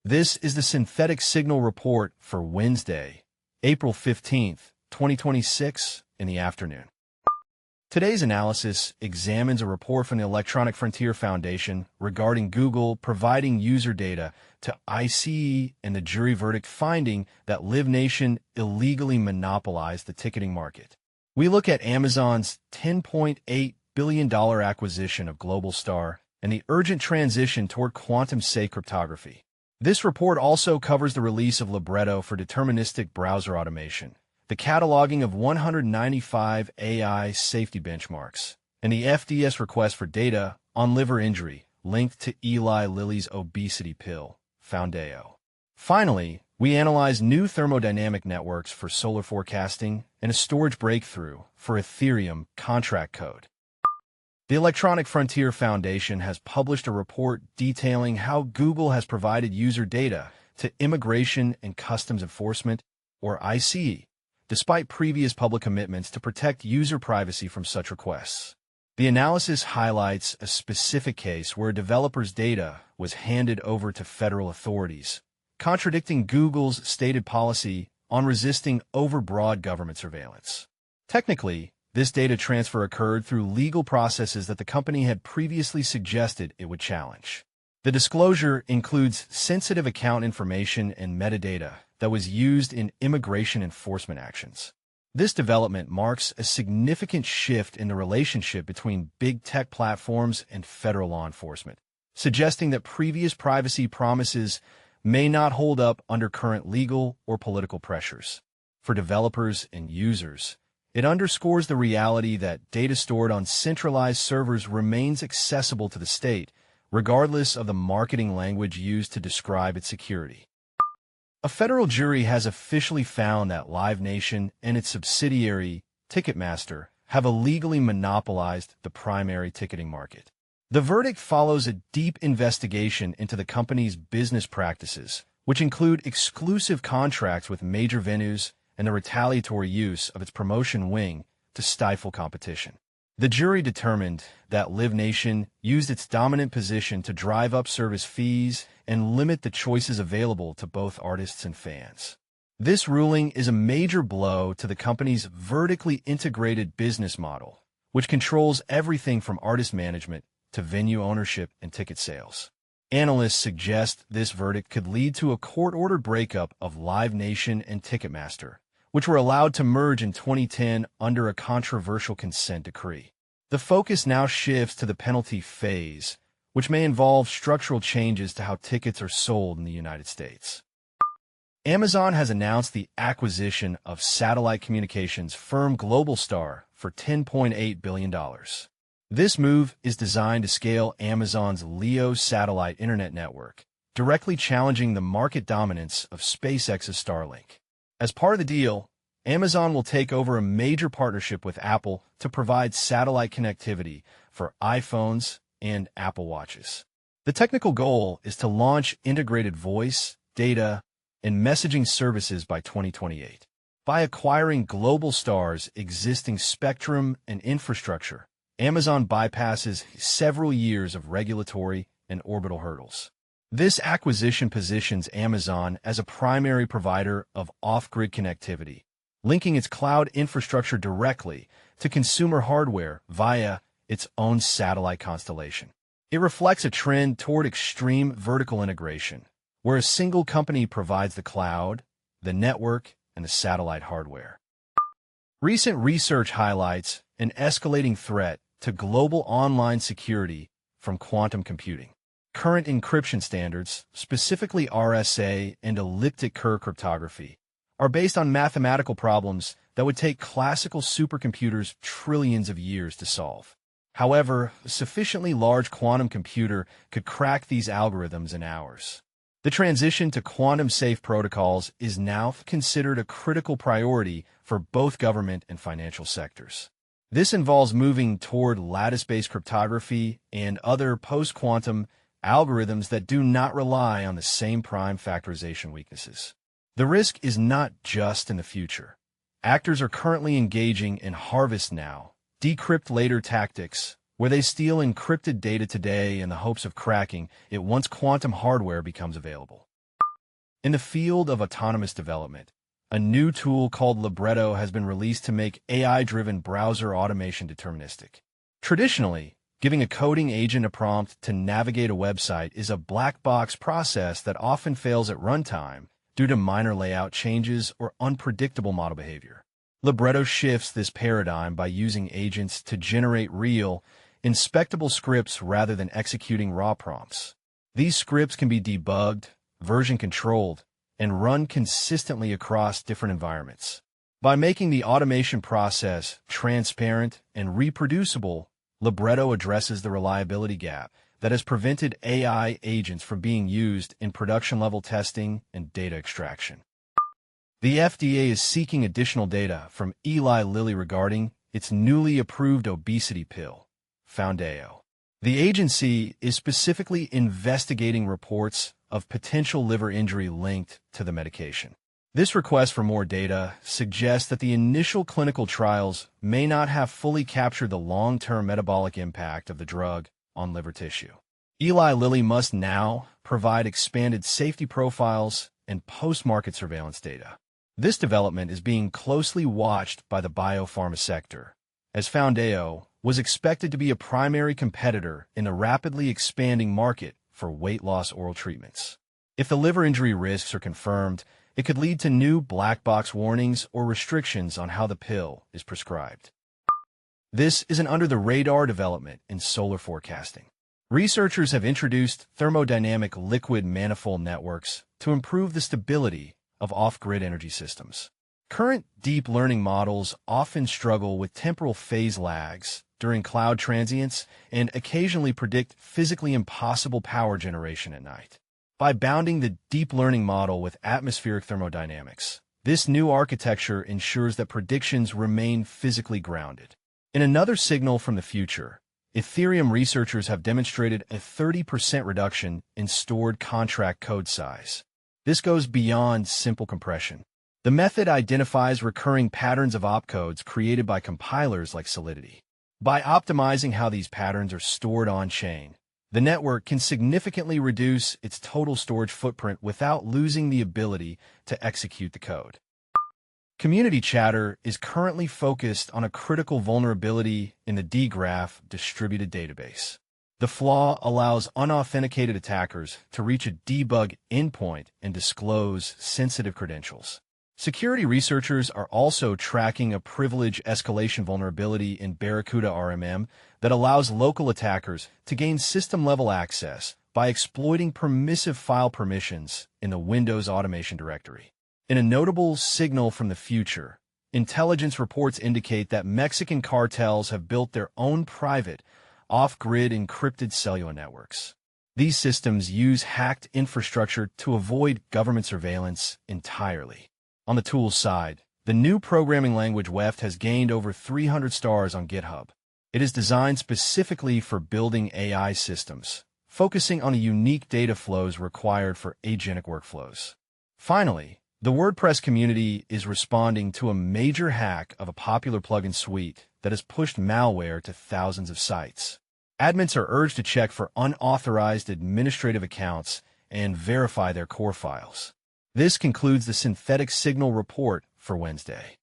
This is the Synthetic Signal Report for Wednesday, April 15th, 2026, in the afternoon. Today's analysis examines a report from the Electronic Frontier Foundation regarding Google providing user data to ICE and the jury verdict finding that LiveNation illegally monopolized the ticketing market. We look at Amazon's $10.8 billion acquisition of Globalstar and the urgent transition toward quantum-safe cryptography. This report also covers the release of Libretto for deterministic browser automation, the cataloging of 195 AI safety benchmarks, and the FDA's request for data on liver injury linked to Eli Lilly's obesity pill, Foundayo. Finally, we analyze new thermodynamic networks for solar forecasting and a storage breakthrough for Ethereum contract code. The Electronic Frontier Foundation has published a report detailing how Google has provided user data to Immigration and Customs Enforcement, or ICE, despite previous public commitments to protect user privacy from such requests. The analysis highlights a specific case where a developer's data was handed over to federal authorities, contradicting Google's stated policy on resisting overbroad government surveillance. Technically, this data transfer occurred through legal processes that the company had previously suggested it would challenge. The disclosure includes sensitive account information and metadata that was used in immigration enforcement actions. This development marks a significant shift in the relationship between big tech platforms and federal law enforcement, suggesting that previous privacy promises may not hold up under current legal or political pressures. For developers and users, it underscores the reality that data stored on centralized servers remains accessible to the state, regardless of the marketing language used to describe its security. A federal jury has officially found that LiveNation and its subsidiary, Ticketmaster, have illegally monopolized the primary ticketing market. The verdict follows a deep investigation into the company's business practices, which include exclusive contracts with major venues and the retaliatory use of its promotion wing to stifle competition. The jury determined that LiveNation used its dominant position to drive up service fees and limit the choices available to both artists and fans. This ruling is a major blow to the company's vertically integrated business model, which controls everything from artist management to venue ownership and ticket sales. Analysts suggest this verdict could lead to a court-ordered breakup of LiveNation and Ticketmaster, which were allowed to merge in 2010 under a controversial consent decree. The focus now shifts to the penalty phase, which may involve structural changes to how tickets are sold in the United States. Amazon has announced the acquisition of satellite communications firm Globalstar for $10.8 billion. This move is designed to scale Amazon's LEO satellite internet network, directly challenging the market dominance of SpaceX's Starlink. As part of the deal, Amazon will take over a major partnership with Apple to provide satellite connectivity for iPhones and Apple Watches. The technical goal is to launch integrated voice, data, and messaging services by 2028. By acquiring Globalstar's existing spectrum and infrastructure, Amazon bypasses several years of regulatory and orbital hurdles. This acquisition positions Amazon as a primary provider of off-grid connectivity, linking its cloud infrastructure directly to consumer hardware via its own satellite constellation. It reflects a trend toward extreme vertical integration, where a single company provides the cloud, the network, and the satellite hardware. Recent research highlights an escalating threat to global online security from quantum computing. Current encryption standards, specifically RSA and elliptic curve cryptography, are based on mathematical problems that would take classical supercomputers trillions of years to solve. However, a sufficiently large quantum computer could crack these algorithms in hours. The transition to quantum-safe protocols is now considered a critical priority for both government and financial sectors. This involves moving toward lattice-based cryptography and other post-quantum algorithms that do not rely on the same prime factorization weaknesses. The risk is not just in the future. Actors are currently engaging in harvest now, decrypt later tactics, where they steal encrypted data today in the hopes of cracking it once quantum hardware becomes available. In the field of autonomous development, a new tool called Libretto has been released to make AI-driven browser automation deterministic. Traditionally, giving a coding agent a prompt to navigate a website is a black box process that often fails at runtime due to minor layout changes or unpredictable model behavior. Libretto shifts this paradigm by using agents to generate real, inspectable scripts rather than executing raw prompts. These scripts can be debugged, version-controlled, and run consistently across different environments. By making the automation process transparent and reproducible, Libretto addresses the reliability gap that has prevented AI agents from being used in production-level testing and data extraction. The FDA is seeking additional data from Eli Lilly regarding its newly approved obesity pill, Foundayo. The agency is specifically investigating reports of potential liver injury linked to the medication. This request for more data suggests that the initial clinical trials may not have fully captured the long-term metabolic impact of the drug on liver tissue. Eli Lilly must now provide expanded safety profiles and post-market surveillance data. This development is being closely watched by the biopharma sector, as Foundayo was expected to be a primary competitor in the rapidly expanding market for weight loss oral treatments. If the liver injury risks are confirmed, it could lead to new black box warnings or restrictions on how the pill is prescribed. This is an under-the-radar development in solar forecasting. Researchers have introduced thermodynamic liquid manifold networks to improve the stability of off-grid energy systems. Current deep learning models often struggle with temporal phase lags during cloud transients and occasionally predict physically impossible power generation at night. By bounding the deep learning model with atmospheric thermodynamics, this new architecture ensures that predictions remain physically grounded. In another signal from the future, Ethereum researchers have demonstrated a 30% reduction in stored contract code size. This goes beyond simple compression. The method identifies recurring patterns of opcodes created by compilers like Solidity. By optimizing how these patterns are stored on-chain, the network can significantly reduce its total storage footprint without losing the ability to execute the code. Community chatter is currently focused on a critical vulnerability in the dgraph distributed database. The flaw allows unauthenticated attackers to reach a debug endpoint and disclose sensitive credentials. Security researchers are also tracking a privilege escalation vulnerability in Barracuda RMM that allows local attackers to gain system-level access by exploiting permissive file permissions in the Windows automation directory. In a notable signal from the future, intelligence reports indicate that Mexican cartels have built their own private, off-grid encrypted cellular networks. These systems use hacked infrastructure to avoid government surveillance entirely. On the tools side, the new programming language Weft has gained over 300 stars on GitHub. It is designed specifically for building AI systems, focusing on the unique data flows required for agentic workflows. Finally, the WordPress community is responding to a major hack of a popular plugin suite that has pushed malware to thousands of sites. Admins are urged to check for unauthorized administrative accounts and verify their core files. This concludes the Synthetic Signal report for Wednesday.